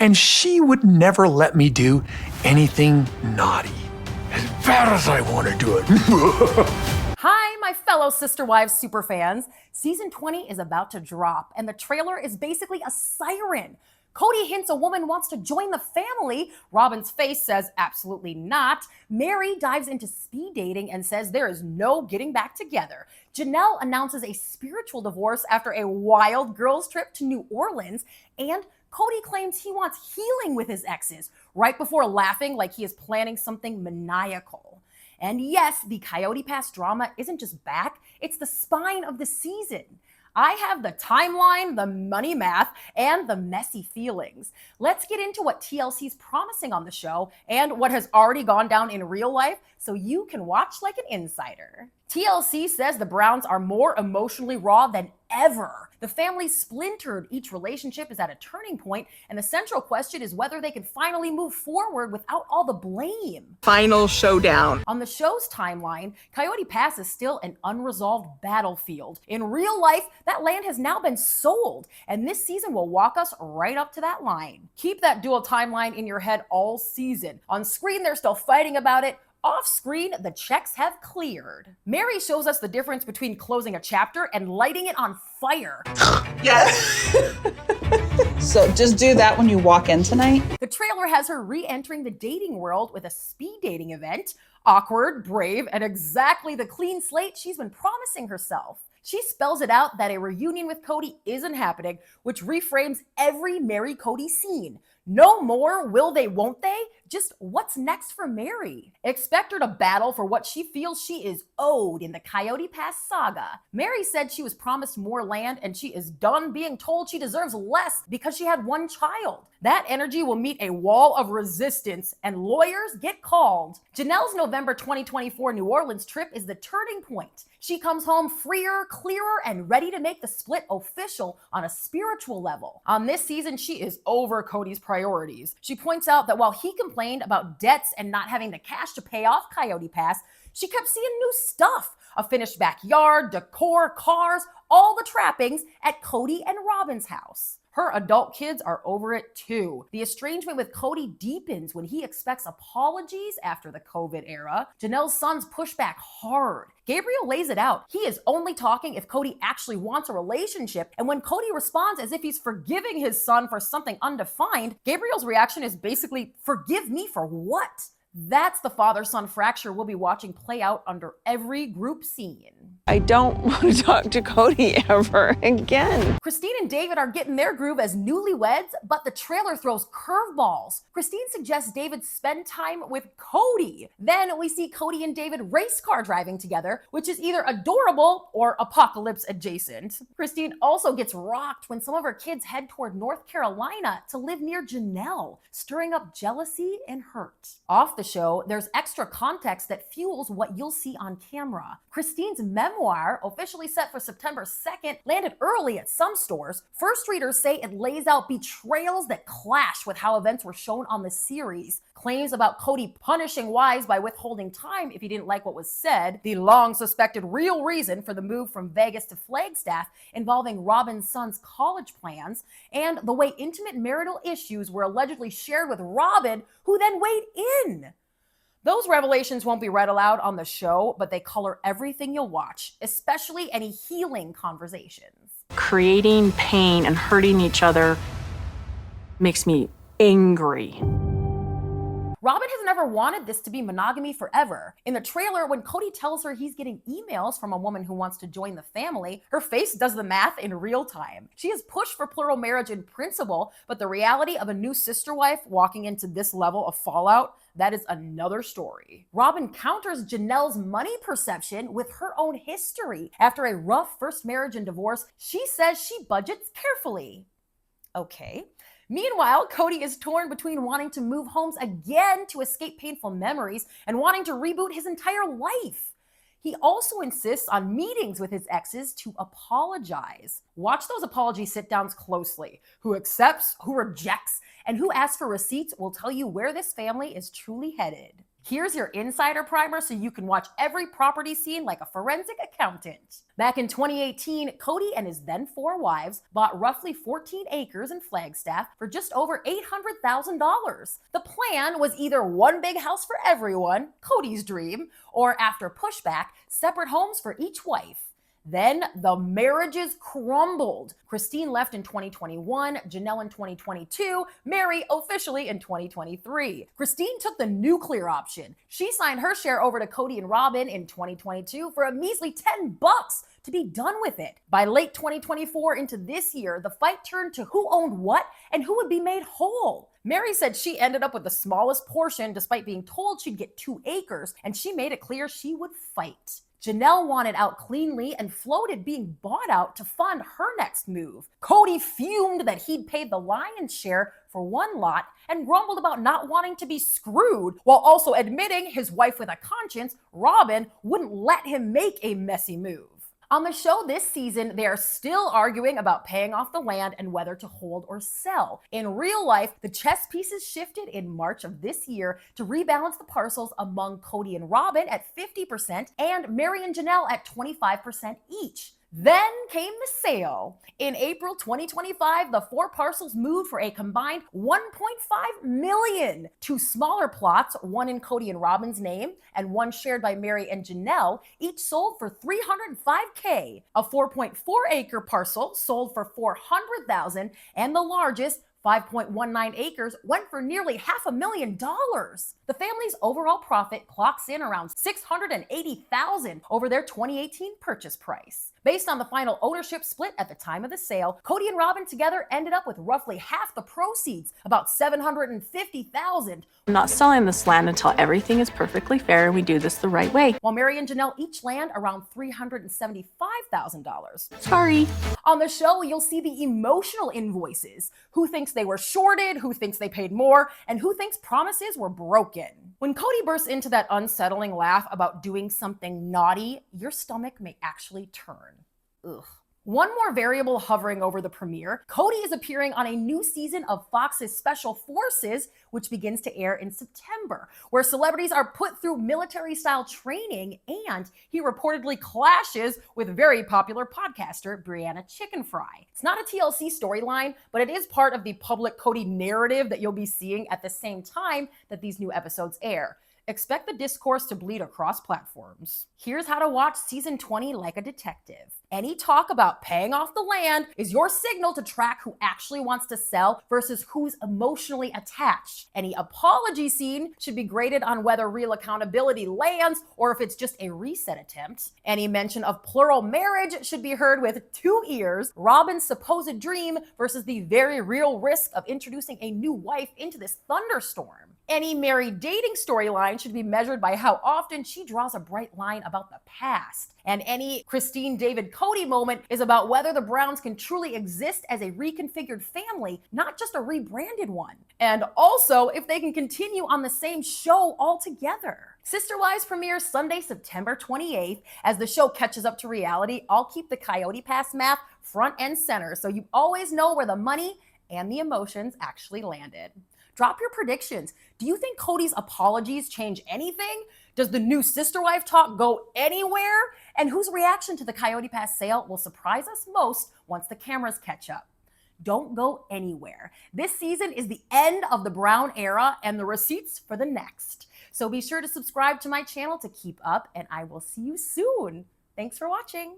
and she would never let me do anything naughty. As bad as I want to do it. Hi, my fellow Sister Wives superfans. Season 20 is about to drop, and the trailer is basically a siren. Kody hints a woman wants to join the family. Robyn's face says absolutely not. Meri dives into speed dating and says there is no getting back together. Janelle announces a spiritual divorce after a wild girls trip to New Orleans. And Kody claims he wants healing with his exes, right before laughing like he is planning something maniacal. And yes, the Coyote Pass drama isn't just back, it's the spine of the season. I have the timeline, the money math, and the messy feelings. Let's get into what TLC's promising on the show and what has already gone down in real life so you can watch like an insider. TLC says the Browns are more emotionally raw than ever. The family splintered, each relationship is at a turning point, and the central question is whether they can finally move forward without all the blame. Final showdown. On the show's timeline, Coyote Pass is still an unresolved battlefield. In real life, that land has now been sold, and this season will walk us right up to that line. Keep that dual timeline in your head all season. On screen, they're still fighting about it. Off screen, the checks have cleared. Meri shows us the difference between closing a chapter and lighting it on fire. Yes. So just do that when you walk in tonight. The trailer has her re-entering the dating world with a speed dating event. Awkward, brave, and exactly the clean slate she's been promising herself. She spells it out that a reunion with Kody isn't happening, which reframes every Meri-Kody scene. No more will they, won't they? Just what's next for Meri? Expect her to battle for what she feels she is owed in the Coyote Pass saga. Meri said she was promised more land and she is done being told she deserves less because she had one child. That energy will meet a wall of resistance and lawyers get called. Janelle's November 2024 New Orleans trip is the turning point. She comes home freer, clearer, and ready to make the split official on a spiritual level. On this season, she is over Kody's priorities. She points out that while he complained about debts and not having the cash to pay off Coyote Pass, she kept seeing new stuff. A finished backyard, decor, cars, all the trappings at Kody and Robyn's house. Her adult kids are over it too. The estrangement with Kody deepens when he expects apologies after the COVID era. Janelle's sons push back hard. Gabriel lays it out. He is only talking if Kody actually wants a relationship, and when Kody responds as if he's forgiving his son for something undefined, Gabriel's reaction is basically, forgive me for what? That's the father-son fracture we'll be watching play out under every group scene. I don't want to talk to Kody ever again. Christine and David are getting their groove as newlyweds, but the trailer throws curveballs. Christine suggests David spend time with Kody. Then we see Kody and David race car driving together, which is either adorable or apocalypse adjacent. Christine also gets rocked when some of her kids head toward North Carolina to live near Janelle, stirring up jealousy and hurt. Off the show, there's extra context that fuels what you'll see on camera. Christine's Memoir, officially set for September 2nd, landed early at some stores. First readers say it lays out betrayals that clash with how events were shown on the series. Claims about Kody punishing wives by withholding time if he didn't like what was said, the long suspected real reason for the move from Vegas to Flagstaff involving Robyn's son's college plans, and the way intimate marital issues were allegedly shared with Robyn, who then weighed in. Those revelations won't be read aloud on the show, but they color everything you'll watch, especially any healing conversations. Creating pain and hurting each other makes me angry. Robyn has never wanted this to be monogamy forever. In the trailer, when Kody tells her he's getting emails from a woman who wants to join the family, her face does the math in real time. She has pushed for plural marriage in principle, but the reality of a new sister wife walking into this level of fallout, that is another story. Robyn counters Janelle's money perception with her own history. After a rough first marriage and divorce, she says she budgets carefully. Okay. Meanwhile, Kody is torn between wanting to move homes again to escape painful memories and wanting to reboot his entire life. He also insists on meetings with his exes to apologize. Watch those apology sit-downs closely. Who accepts, who rejects, and who asks for receipts will tell you where this family is truly headed. Here's your insider primer so you can watch every property scene like a forensic accountant. Back in 2018, Kody and his then 4 wives bought roughly 14 acres in Flagstaff for just over $800,000. The plan was either one big house for everyone, Kody's dream, or after pushback, separate homes for each wife. Then the marriages crumbled. Christine left in 2021, Janelle in 2022, Meri officially in 2023. Christine took the nuclear option. She signed her share over to Kody and Robyn in 2022 for a measly $10 to be done with it. By late 2024 into this year, the fight turned to who owned what and who would be made whole. Meri said she ended up with the smallest portion despite being told she'd get 2 acres, and she made it clear she would fight. Janelle wanted out cleanly and floated being bought out to fund her next move. Kody fumed that he'd paid the lion's share for 1 lot and grumbled about not wanting to be screwed, while also admitting his wife with a conscience, Robyn, wouldn't let him make a messy move. On the show this season, they are still arguing about paying off the land and whether to hold or sell. In real life, the chess pieces shifted in March of this year to rebalance the parcels among Kody and Robyn at 50% and Meri and Janelle at 25% each. Then came the sale. In April 2025, the 4 parcels moved for a combined $1.5 million. 2 smaller plots, one in Kody and Robyn's name and one shared by Meri and Janelle, each sold for $305K. A 4.4 acre parcel sold for $400,000, and the largest, 5.19 acres, went for nearly $500,000. The family's overall profit clocks in around $680,000 over their 2018 purchase price. Based on the final ownership split at the time of the sale, Kody and Robyn together ended up with roughly half the proceeds, about $750,000. I'm not selling this land until everything is perfectly fair and we do this the right way. While Meri and Janelle each land around $375,000. Sorry. On the show, you'll see the emotional invoices. Who thinks they were shorted, who thinks they paid more, and who thinks promises were broken. When Kody bursts into that unsettling laugh about doing something naughty, your stomach may actually turn. Ugh. One more variable hovering over the premiere, Kody is appearing on a new season of Fox's Special Forces, which begins to air in September, where celebrities are put through military-style training, and he reportedly clashes with very popular podcaster Brianna Chickenfry. It's not a TLC storyline, but it is part of the public Kody narrative that you'll be seeing at the same time that these new episodes air. Expect the discourse to bleed across platforms. Here's how to watch season 20 like a detective. Any talk about paying off the land is your signal to track who actually wants to sell versus who's emotionally attached. Any apology scene should be graded on whether real accountability lands or if it's just a reset attempt. Any mention of plural marriage should be heard with 2 ears. Robyn's supposed dream versus the very real risk of introducing a new wife into this thunderstorm. Any Meri dating storyline should be measured by how often she draws a bright line about the past. And any Christine David Kody moment is about whether the Browns can truly exist as a reconfigured family, not just a rebranded one. And also if they can continue on the same show altogether. Sister Wives premieres Sunday, September 28th. As the show catches up to reality, I'll keep the Coyote Pass math front and center so you always know where the money and the emotions actually landed. Drop your predictions. Do you think Kody's apologies change anything? Does the new sister wife talk go anywhere? And whose reaction to the Coyote Pass sale will surprise us most once the cameras catch up? Don't go anywhere. This season is the end of the Brown era and the receipts for the next. So be sure to subscribe to my channel to keep up, and I will see you soon. Thanks for watching.